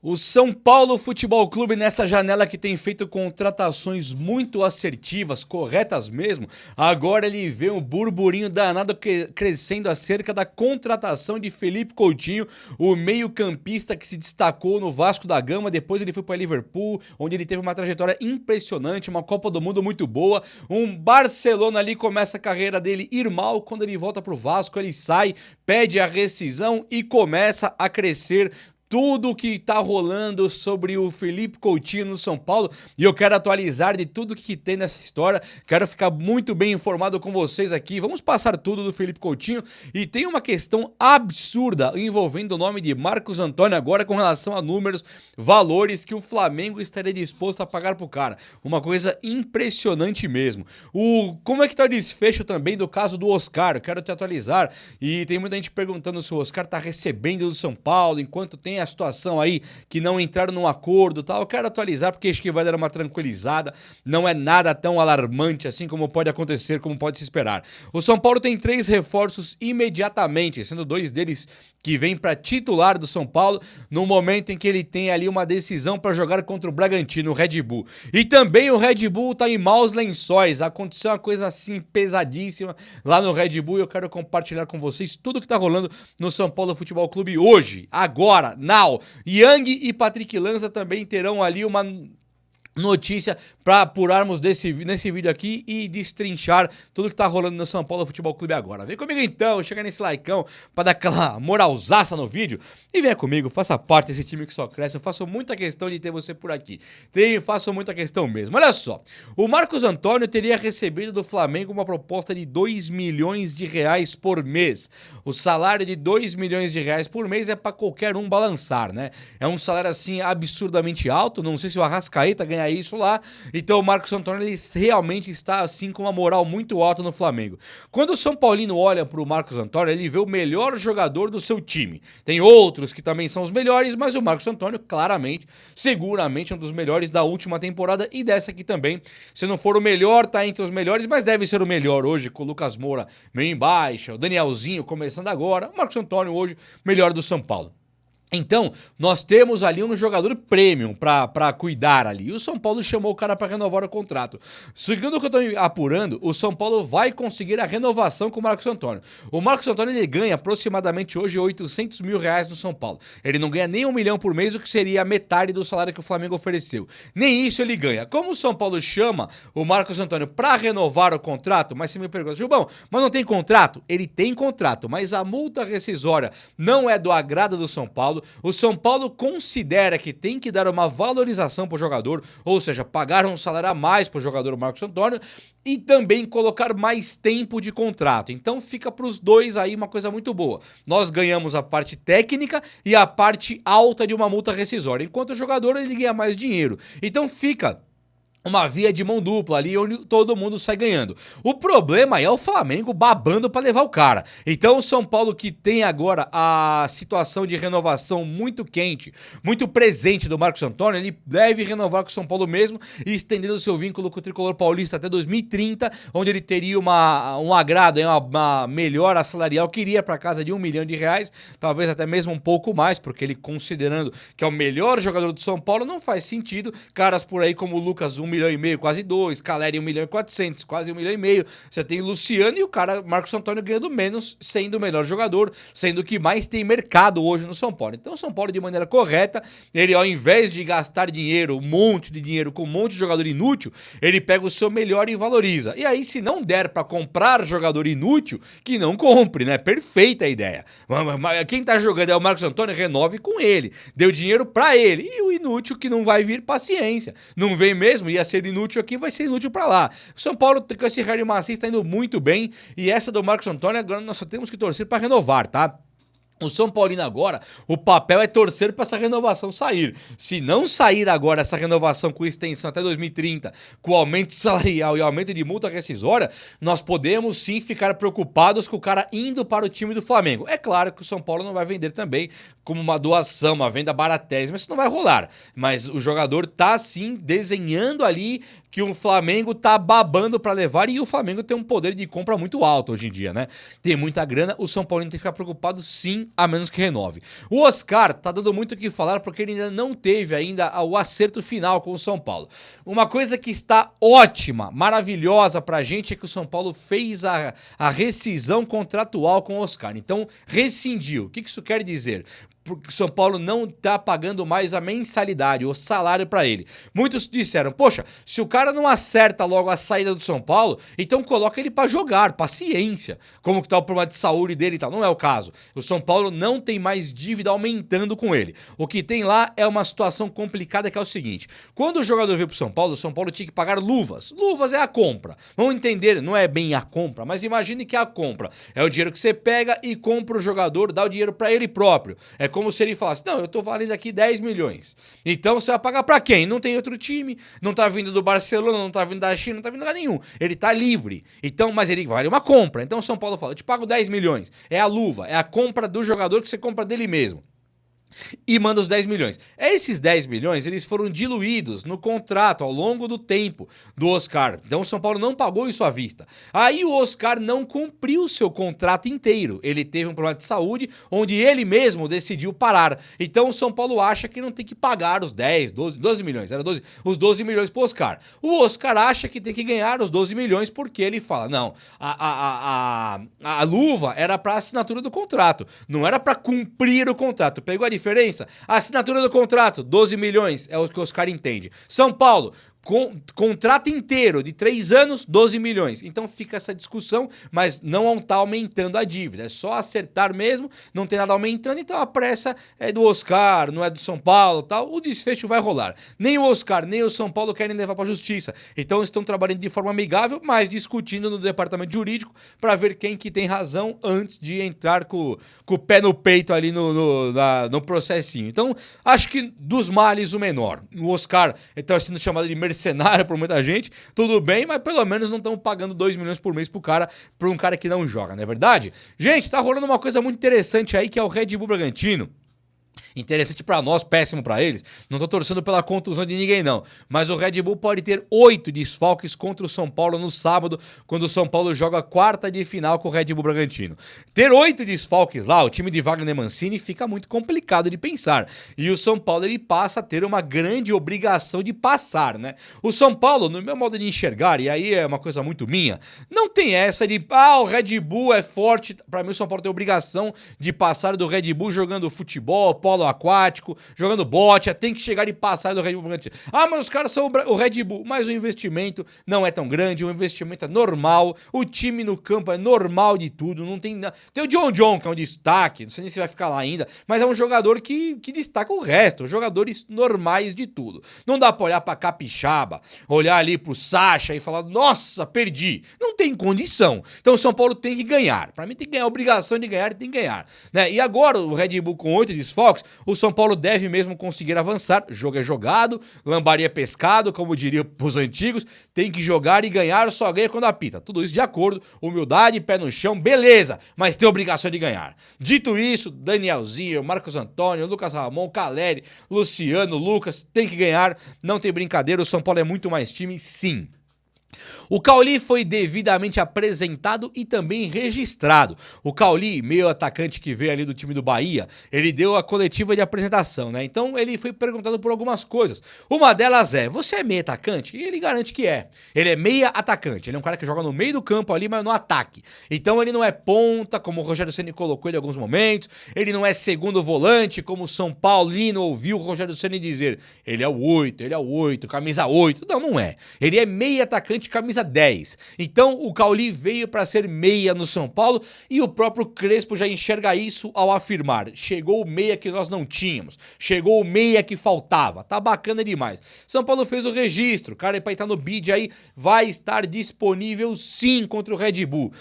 O São Paulo Futebol Clube, nessa janela que tem feito contratações muito assertivas, corretas mesmo, agora ele vê um burburinho danado crescendo acerca da contratação de Felipe Coutinho, o meio-campista que se destacou no Vasco da Gama, depois ele foi para Liverpool, onde ele teve uma trajetória impressionante, uma Copa do Mundo muito boa, um Barcelona ali começa a carreira dele ir mal, quando ele volta pro Vasco ele sai, pede a rescisão e começa a crescer tudo que tá rolando sobre o Felipe Coutinho no São Paulo, e eu quero atualizar de tudo que tem nessa história, quero ficar muito bem informado com vocês aqui, vamos passar tudo do Felipe Coutinho, e tem uma questão absurda envolvendo o nome de Marcos Antônio agora com relação a números, valores que o Flamengo estaria disposto a pagar pro cara, uma coisa impressionante mesmo. Como é que tá o desfecho também do caso do Oscar? Eu quero te atualizar, e tem muita gente perguntando se o Oscar tá recebendo do São Paulo, enquanto tem a situação aí que não entraram num acordo e tal, eu quero atualizar porque acho que vai dar uma tranquilizada, não é nada tão alarmante assim como pode acontecer, como pode se esperar. O São Paulo tem 3 reforços imediatamente, sendo 2 deles que vêm para titular do São Paulo, no momento em que ele tem ali uma decisão para jogar contra o Bragantino, o Red Bull. E também o Red Bull tá em maus lençóis, aconteceu uma coisa assim pesadíssima lá no Red Bull e eu quero compartilhar com vocês tudo que tá rolando no São Paulo Futebol Clube hoje, agora, now. Yang e Patrick Lanza também terão ali uma notícia para apurarmos nesse vídeo aqui e destrinchar tudo que tá rolando no São Paulo Futebol Clube agora. Vem comigo então, chega nesse likeão para dar aquela moralzaça no vídeo e venha comigo, faça parte desse time que só cresce. Eu faço muita questão de ter você por aqui. Faço muita questão mesmo. Olha só, o Marcos Antônio teria recebido do Flamengo uma proposta de 2 milhões de reais por mês. O salário de 2 milhões de reais por mês é para qualquer um balançar, né? É um salário assim absurdamente alto, não sei se o Arrascaeta ganha isso lá, então o Marcos Antônio ele realmente está assim com uma moral muito alta no Flamengo. Quando o São Paulino olha para o Marcos Antônio, ele vê o melhor jogador do seu time. Tem outros que também são os melhores, mas o Marcos Antônio claramente, seguramente um dos melhores da última temporada e dessa aqui também. Se não for o melhor, tá entre os melhores, mas deve ser o melhor hoje com o Lucas Moura meio em baixa, o Danielzinho começando agora, o Marcos Antônio hoje melhor do São Paulo. Então, nós temos ali um jogador premium pra cuidar ali. E o São Paulo chamou o cara pra renovar o contrato. Segundo o que eu tô apurando, o São Paulo vai conseguir a renovação com o Marcos Antônio. O Marcos Antônio ele ganha aproximadamente hoje 800 mil reais no São Paulo. Ele não ganha nem 1 milhão por mês, o que seria a metade do salário que o Flamengo ofereceu. Nem isso ele ganha. Como o São Paulo chama o Marcos Antônio pra renovar o contrato, mas você me pergunta, Gilbão, mas não tem contrato? Ele tem contrato, mas a multa rescisória não é do agrado do São Paulo. O São Paulo considera que tem que dar uma valorização para o jogador, ou seja, pagar um salário a mais para o jogador Marcos Antônio e também colocar mais tempo de contrato. Então fica para os dois aí uma coisa muito boa. Nós ganhamos a parte técnica e a parte alta de uma multa rescisória, enquanto o jogador ele ganha mais dinheiro. Então fica uma via de mão dupla ali, onde todo mundo sai ganhando. O problema é o Flamengo babando para levar o cara. Então o São Paulo, que tem agora a situação de renovação muito quente, muito presente do Marcos Antônio, ele deve renovar com o São Paulo mesmo e estendendo o seu vínculo com o Tricolor Paulista até 2030, onde ele teria um agrado, uma melhora salarial que iria para casa de 1 milhão de reais, talvez até mesmo um pouco mais, porque ele considerando que é o melhor jogador do São Paulo, não faz sentido caras por aí como o Lucas 1 milhão e meio, quase 2, Caleri 1 milhão e 400, quase 1 milhão e meio, você tem Luciano e o cara Marcos Antônio ganhando menos, sendo o melhor jogador, sendo o que mais tem mercado hoje no São Paulo. Então o São Paulo de maneira correta, ele ao invés de gastar dinheiro, um monte de dinheiro com um monte de jogador inútil, ele pega o seu melhor e valoriza. E aí se não der pra comprar jogador inútil, que não compre, né? Perfeita a ideia. Quem tá jogando é o Marcos Antônio, renove com ele, deu dinheiro pra ele, e o inútil que não vai vir, paciência, não vem mesmo, ia ser inútil aqui, vai ser inútil pra lá. O São Paulo com esse Harry Maciel está indo muito bem e essa do Marcos Antônio agora nós só temos que torcer pra renovar, tá? O São Paulino agora, o papel é torcer para essa renovação sair. Se não sair agora essa renovação com extensão até 2030, com aumento salarial e aumento de multa rescisória, nós podemos sim ficar preocupados com o cara indo para o time do Flamengo. É claro que o São Paulo não vai vender também como uma doação, uma venda baratésima, isso não vai rolar. Mas o jogador tá sim desenhando ali que o Flamengo tá babando para levar e o Flamengo tem um poder de compra muito alto hoje em dia, né? Tem muita grana, o São Paulino tem que ficar preocupado sim time, a menos que renove. O Oscar tá dando muito o que falar porque ele ainda não teve ainda o acerto final com o São Paulo. Uma coisa que está ótima, maravilhosa pra gente é que o São Paulo fez a rescisão contratual com o Oscar. Então, rescindiu. O que isso quer dizer? Porque o São Paulo não tá pagando mais a mensalidade, o salário pra ele. Muitos disseram, poxa, se o cara não acerta logo a saída do São Paulo, então coloca ele pra jogar, paciência. Como que tá o problema de saúde dele e tal, não é o caso. O São Paulo não tem mais dívida aumentando com ele. O que tem lá é uma situação complicada que é o seguinte, quando o jogador veio pro São Paulo tinha que pagar luvas. Luvas é a compra. Vamos entender, não é bem a compra, mas imagine que é a compra. É o dinheiro que você pega e compra o jogador, dá o dinheiro pra ele próprio. É como se ele falasse, não, eu tô valendo aqui 10 milhões. Então você vai pagar pra quem? Não tem outro time, não tá vindo do Barcelona, não tá vindo da China, não tá vindo de lugar nenhum. Ele tá livre. Então, mas ele vale uma compra. Então o São Paulo fala, eu te pago 10 milhões. É a luva, é a compra do jogador que você compra dele mesmo. E manda os 10 milhões. Esses 10 milhões, eles foram diluídos no contrato ao longo do tempo do Oscar. Então o São Paulo não pagou isso à vista. Aí o Oscar não cumpriu o seu contrato inteiro. Ele teve um problema de saúde, onde ele mesmo decidiu parar. Então o São Paulo acha que não tem que pagar os 10, 12 milhões. Era 12, os 12 milhões pro Oscar. O Oscar acha que tem que ganhar os 12 milhões porque ele fala, não, a luva era pra assinatura do contrato. Não era pra cumprir o contrato. Pegou a diferença? A assinatura do contrato, 12 milhões, é o que os caras entendem. São Paulo, contrato inteiro de 3 anos, 12 milhões. Então fica essa discussão, mas não tá aumentando a dívida. É só acertar mesmo, não tem nada aumentando, então a pressa é do Oscar, não é do São Paulo, tal. O desfecho vai rolar. Nem o Oscar, nem o São Paulo querem levar pra justiça. Então estão trabalhando de forma amigável, mas discutindo no departamento jurídico para ver quem que tem razão antes de entrar com o pé no peito ali no processinho. Então, acho que dos males o menor. O Oscar está sendo chamado de mercenário por muita gente, tudo bem, mas pelo menos não estamos pagando 2 milhões por mês por um cara que não joga, não é verdade? Gente, tá rolando uma coisa muito interessante aí que é o Red Bull Bragantino. Interessante pra nós, péssimo pra eles. Não tô torcendo pela contusão de ninguém, não. Mas o Red Bull pode ter 8 desfalques contra o São Paulo no sábado, quando o São Paulo joga a quarta de final com o Red Bull Bragantino. Ter 8 desfalques lá, o time de Wagner Mancini, fica muito complicado de pensar. E o São Paulo, ele passa a ter uma grande obrigação de passar, né? O São Paulo, no meu modo de enxergar, e aí é uma coisa muito minha, não tem essa de, o Red Bull é forte. Pra mim, o São Paulo tem a obrigação de passar do Red Bull jogando futebol, polo aquático, jogando bote, tem que chegar e passar do Red Bull Bragantino. Mas os caras são o Red Bull, mas o investimento não é tão grande, o investimento é normal, o time no campo é normal de tudo, não tem nada. Tem o John, que é um destaque, não sei nem se vai ficar lá ainda, mas é um jogador que destaca o resto, jogadores normais de tudo. Não dá pra olhar pra Capixaba, olhar ali pro Sacha e falar, nossa, perdi. Não tem condição. Então o São Paulo tem que ganhar. Pra mim tem que ganhar, a obrigação de ganhar, tem que ganhar, né? E agora o Red Bull com 8 desfalques, o São Paulo deve mesmo conseguir avançar. Jogo é jogado, lambaria é pescado, como diria os antigos. Tem que jogar e ganhar, só ganha quando apita. Tudo isso de acordo, humildade, pé no chão, beleza, mas tem obrigação de ganhar. Dito isso, Danielzinho, Marcos Antônio, Lucas Ramon, Caleri, Luciano, Lucas, tem que ganhar. Não tem brincadeira, o São Paulo é muito mais time, sim. O Cauli foi devidamente apresentado e também registrado. O Cauli, meio atacante que veio ali do time do Bahia, ele deu a coletiva de apresentação, né? Então ele foi perguntado por algumas coisas. Uma delas é, você é meio atacante? E ele garante que é. Ele é meia atacante, ele é um cara que joga no meio do campo ali, mas no ataque. Então ele não é ponta, como o Rogério Ceni colocou ele em alguns momentos, ele não é segundo volante, como o São Paulino ouviu o Rogério Ceni dizer, ele é o 8, camisa 8. Não, não é. Ele é meia atacante, camisa 10. Então o Cauli veio para ser meia no São Paulo e o próprio Crespo já enxerga isso ao afirmar, chegou o meia que nós não tínhamos, chegou o meia que faltava, tá bacana demais. São Paulo fez o registro, cara, pra estar no bid aí, vai estar disponível sim contra o Red Bull.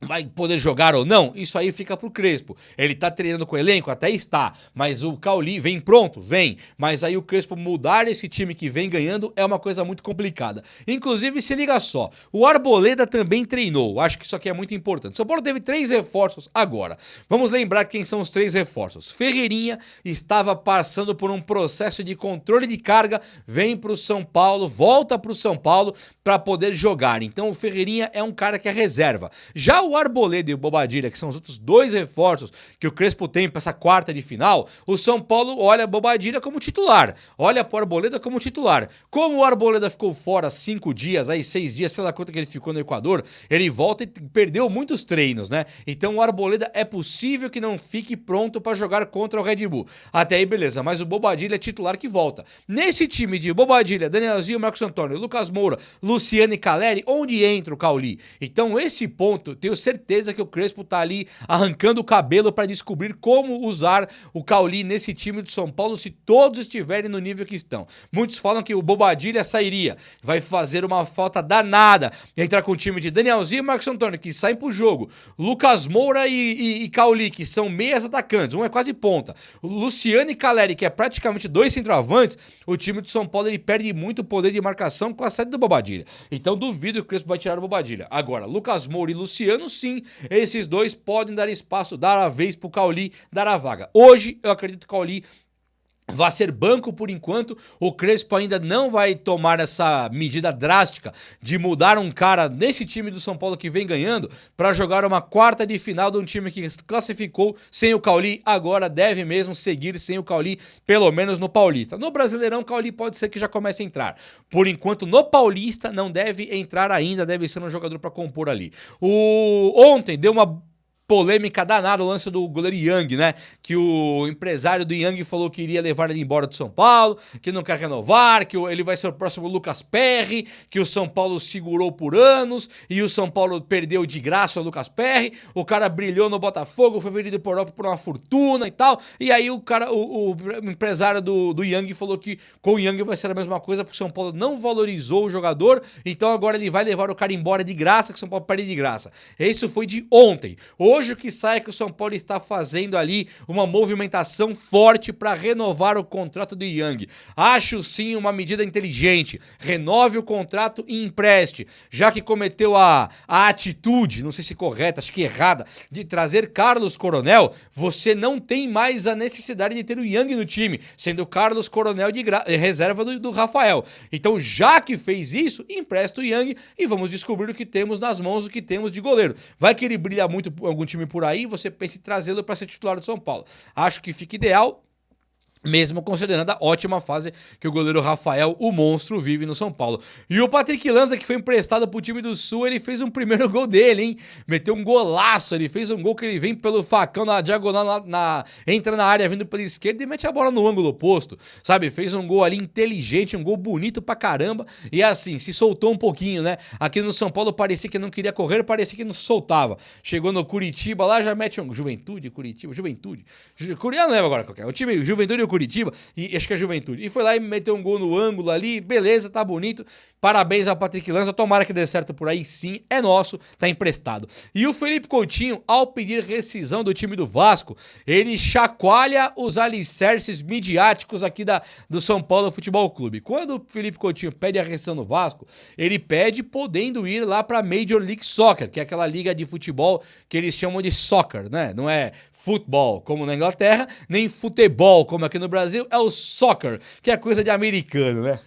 Vai poder jogar ou não? Isso aí fica pro Crespo. Ele tá treinando com o elenco? Até está. Mas o Cauli vem pronto? Vem. Mas aí o Crespo mudar esse time que vem ganhando é uma coisa muito complicada. Inclusive, se liga só, o Arboleda também treinou. Acho que isso aqui é muito importante. São Paulo teve 3 reforços agora. Vamos lembrar quem são os 3 reforços. Ferreirinha estava passando por um processo de controle de carga, vem pro São Paulo, volta pro São Paulo para poder jogar. Então o Ferreirinha é um cara que é reserva. Já o o Arboleda e o Bobadilla, que são os outros dois reforços que o Crespo tem para essa quarta de final, o São Paulo olha Bobadilla como titular, olha pro Arboleda como titular. Como o Arboleda ficou fora 5 dias, aí 6 dias, sei lá quanto que ele ficou no Equador, ele volta e perdeu muitos treinos, né? Então o Arboleda é possível que não fique pronto para jogar contra o Red Bull. Até aí beleza, mas o Bobadilla é titular que volta. Nesse time de Bobadilla, Danielzinho, Marcos Antônio, Lucas Moura, Luciano e Caleri, onde entra o Cauli? Então esse ponto, tenho certeza que o Crespo tá ali arrancando o cabelo para descobrir como usar o Cauli nesse time do São Paulo se todos estiverem no nível que estão. Muitos falam que o Bobadilla sairia, vai fazer uma falta danada, entrar com o time de Danielzinho e Marcos Antônio, que saem pro jogo, Lucas Moura e Cauli, que são meias atacantes, um é quase ponta, o Luciano e Caleri, que é praticamente dois centroavantes, o time do São Paulo ele perde muito poder de marcação com a saída do Bobadilla. Então duvido que o Crespo vai tirar o Bobadilla. Agora, Lucas Moura e Luciano, sim, esses dois podem dar espaço, dar a vez pro Cauli, dar a vaga. Hoje, eu acredito que o Cauli vai ser banco por enquanto, o Crespo ainda não vai tomar essa medida drástica de mudar um cara nesse time do São Paulo que vem ganhando para jogar uma quarta de final de um time que classificou sem o Cauli, agora deve mesmo seguir sem o Cauli, pelo menos no Paulista. No Brasileirão, o Cauli pode ser que já comece a entrar. Por enquanto, no Paulista, não deve entrar ainda, deve ser um jogador para compor ali. Ontem deu uma polêmica danada o lance do goleiro Yang, né? Que o empresário do Yang falou que iria levar ele embora do São Paulo, que não quer renovar, que ele vai ser o próximo Lucas Perry, que o São Paulo segurou por anos e o São Paulo perdeu de graça o Lucas Perry. O cara brilhou no Botafogo, foi vendido por Europa por uma fortuna e tal. E aí o empresário do Yang falou que com o Yang vai ser a mesma coisa, porque o São Paulo não valorizou o jogador, então agora ele vai levar o cara embora de graça, que o São Paulo perde de graça. Isso foi de ontem. Hoje o que sai é que o São Paulo está fazendo ali uma movimentação forte para renovar o contrato do Yang. Acho sim uma medida inteligente. Renove o contrato e empreste. Já que cometeu a atitude, não sei se correta, acho que errada, de trazer Carlos Coronel, você não tem mais a necessidade de ter o Yang no time, sendo Carlos Coronel de reserva do Rafael. Então, já que fez isso, empresta o Yang e vamos descobrir o que temos nas mãos, o que temos de goleiro. Vai que ele brilha muito em algum time por aí, você pensa em trazê-lo para ser titular do São Paulo. Acho que fica ideal, mesmo considerando a ótima fase que o goleiro Rafael, o monstro, vive no São Paulo. E o Patrick Lanza, que foi emprestado pro time do Sul, ele fez um primeiro gol dele, hein? Meteu um golaço, ele fez um gol que ele vem pelo facão na diagonal, entra na área vindo pela esquerda e mete a bola no ângulo oposto, sabe? Fez um gol ali inteligente, um gol bonito pra caramba, e assim, se soltou um pouquinho, né? Aqui no São Paulo parecia que não queria correr, parecia que não soltava. Chegou no Curitiba lá, já mete um... Juventude. Eu não lembro agora qual é. O time Juventude e Curitiba, e acho que é Juventude. E foi lá e meteu um gol no ângulo ali, beleza, tá bonito. Parabéns ao Patrick Lanza, tomara que dê certo por aí, sim, é nosso, tá emprestado. E o Felipe Coutinho, ao pedir rescisão do time do Vasco, ele chacoalha os alicerces midiáticos aqui do São Paulo Futebol Clube. Quando o Felipe Coutinho pede a rescisão do Vasco, ele pede podendo ir lá pra Major League Soccer, que é aquela liga de futebol que eles chamam de soccer, né? Não é futebol, como na Inglaterra, nem futebol, como aqui no Brasil, é o soccer, que é coisa de americano, né?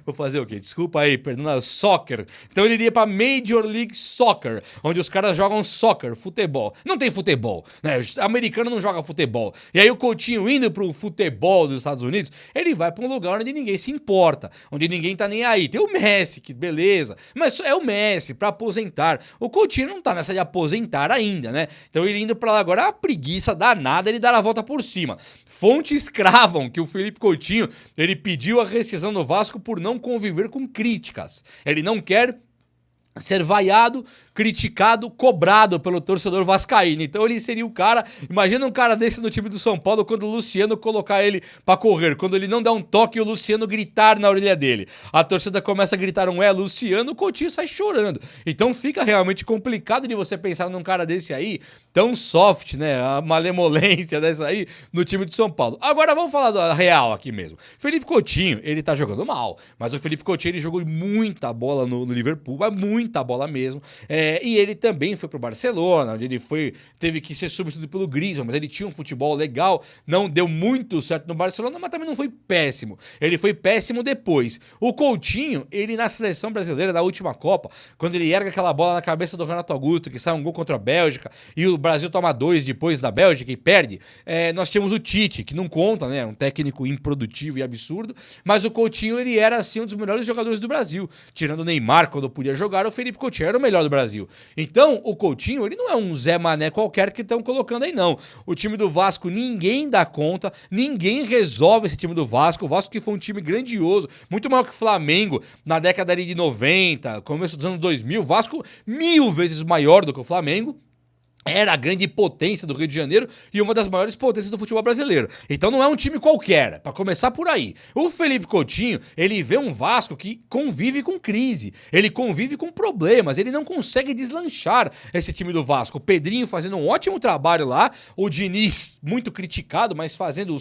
Vou fazer o quê? Desculpa aí, perdão, é o soccer. Então ele iria pra Major League Soccer, onde os caras jogam soccer, futebol. Não tem futebol, né? O americano não joga futebol. E aí o Coutinho indo pro futebol dos Estados Unidos, ele vai pra um lugar onde ninguém se importa, onde ninguém tá nem aí. Tem o Messi, que beleza, mas é o Messi pra aposentar. O Coutinho não tá nessa de aposentar ainda, né? Então ele indo pra lá agora, é uma preguiça danada ele dar a volta por cima. Fontes cravam que o Felipe Coutinho, ele pediu a rescisão do Vasco por não conviver com críticas. Ele não quer ser vaiado, criticado, cobrado pelo torcedor vascaíno. Então ele seria o cara, imagina um cara desse no time do São Paulo quando o Luciano colocar ele pra correr, quando ele não dá um toque e o Luciano gritar na orelha dele. A torcida começa a gritar Luciano, o Coutinho sai chorando. Então fica realmente complicado de você pensar num cara desse aí, tão soft, né, a malemolência dessa aí no time de São Paulo. Agora vamos falar da real aqui mesmo. Felipe Coutinho, ele tá jogando mal, mas o Felipe Coutinho ele jogou muita bola no Liverpool, mas muita bola mesmo. E ele também foi pro Barcelona, onde ele teve que ser substituído pelo Griezmann, mas ele tinha um futebol legal, não deu muito certo no Barcelona, mas também não foi péssimo. Ele foi péssimo depois. O Coutinho, ele na seleção brasileira da última Copa, quando ele erga aquela bola na cabeça do Renato Augusto, que sai um gol contra a Bélgica, e o Brasil toma 2 depois da Bélgica e perde, nós tínhamos o Tite, que não conta, né? Um técnico improdutivo e absurdo, mas o Coutinho, ele era, assim, um dos melhores jogadores do Brasil. Tirando o Neymar, quando podia jogar, o Felipe Coutinho era o melhor do Brasil. Então, o Coutinho, ele não é um Zé Mané qualquer que estão colocando aí, não. O time do Vasco, ninguém dá conta, ninguém resolve esse time do Vasco. O Vasco que foi um time grandioso, muito maior que o Flamengo na década de 90, começo dos anos 2000. O Vasco 1000 vezes maior do que o Flamengo. Era a grande potência do Rio de Janeiro e uma das maiores potências do futebol brasileiro. Então não é um time qualquer, pra começar por aí. O Felipe Coutinho, ele vê um Vasco que convive com crise, ele convive com problemas, ele não consegue deslanchar esse time do Vasco. O Pedrinho fazendo um ótimo trabalho lá, o Diniz muito criticado, mas fazendo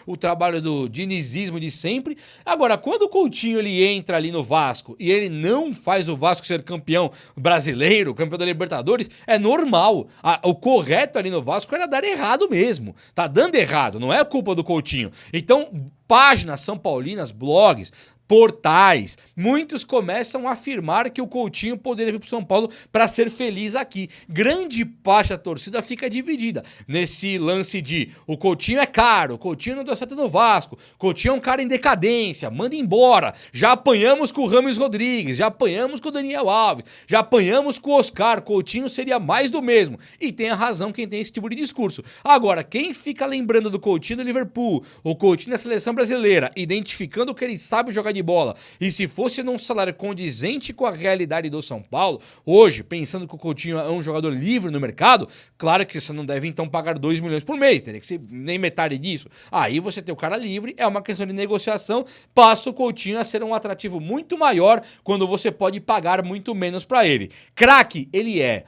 o trabalho do dinizismo de sempre. Agora, quando o Coutinho ele entra ali no Vasco e ele não faz o Vasco ser campeão brasileiro, campeão da Libertadores, é normal. O correto ali no Vasco era dar errado mesmo. Tá dando errado, não é culpa do Coutinho. Então, páginas são paulinas, blogs, portais, muitos começam a afirmar que o Coutinho poderia vir pro São Paulo para ser feliz aqui. Grande parte da torcida fica dividida nesse lance de o Coutinho é caro, o Coutinho não deu certo no Vasco, o Coutinho é um cara em decadência, manda embora. Já apanhamos com o Rames Rodrigues, já apanhamos com o Daniel Alves, já apanhamos com o Oscar, Coutinho seria mais do mesmo. E tem a razão quem tem esse tipo de discurso. Agora, quem fica lembrando do Coutinho do Liverpool, o Coutinho da seleção brasileira, identificando que ele sabe jogar de bola, e se fosse num salário condizente com a realidade do São Paulo, hoje, pensando que o Coutinho é um jogador livre no mercado, claro que você não deve então pagar 2 milhões por mês, teria que ser nem metade disso. Aí você tem o cara livre, é uma questão de negociação, passa o Coutinho a ser um atrativo muito maior quando você pode pagar muito menos pra ele. Craque, ele é.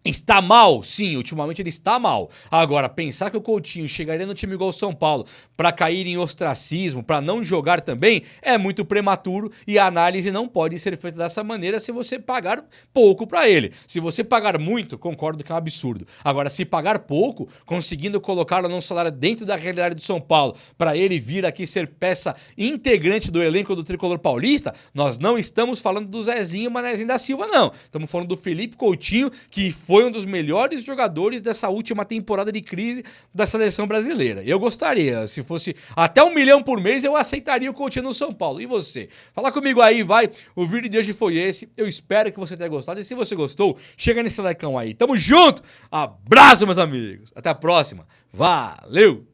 Está mal? Sim, ultimamente ele está mal. Agora, pensar que o Coutinho chegaria no time igual o São Paulo para cair em ostracismo, para não jogar também, é muito prematuro e a análise não pode ser feita dessa maneira se você pagar pouco para ele. Se você pagar muito, concordo que é um absurdo. Agora, se pagar pouco, conseguindo colocá-lo num salário dentro da realidade do São Paulo, para ele vir aqui ser peça integrante do elenco do Tricolor Paulista, nós não estamos falando do Zezinho Manezinho da Silva, não. Estamos falando do Felipe Coutinho, que foi um dos melhores jogadores dessa última temporada de crise da seleção brasileira. Eu gostaria, se fosse até 1 milhão por mês, eu aceitaria o Coutinho no São Paulo. E você? Fala comigo aí, vai. O vídeo de hoje foi esse. Eu espero que você tenha gostado. E se você gostou, chega nesse likeão aí. Tamo junto! Abraço, meus amigos. Até a próxima. Valeu!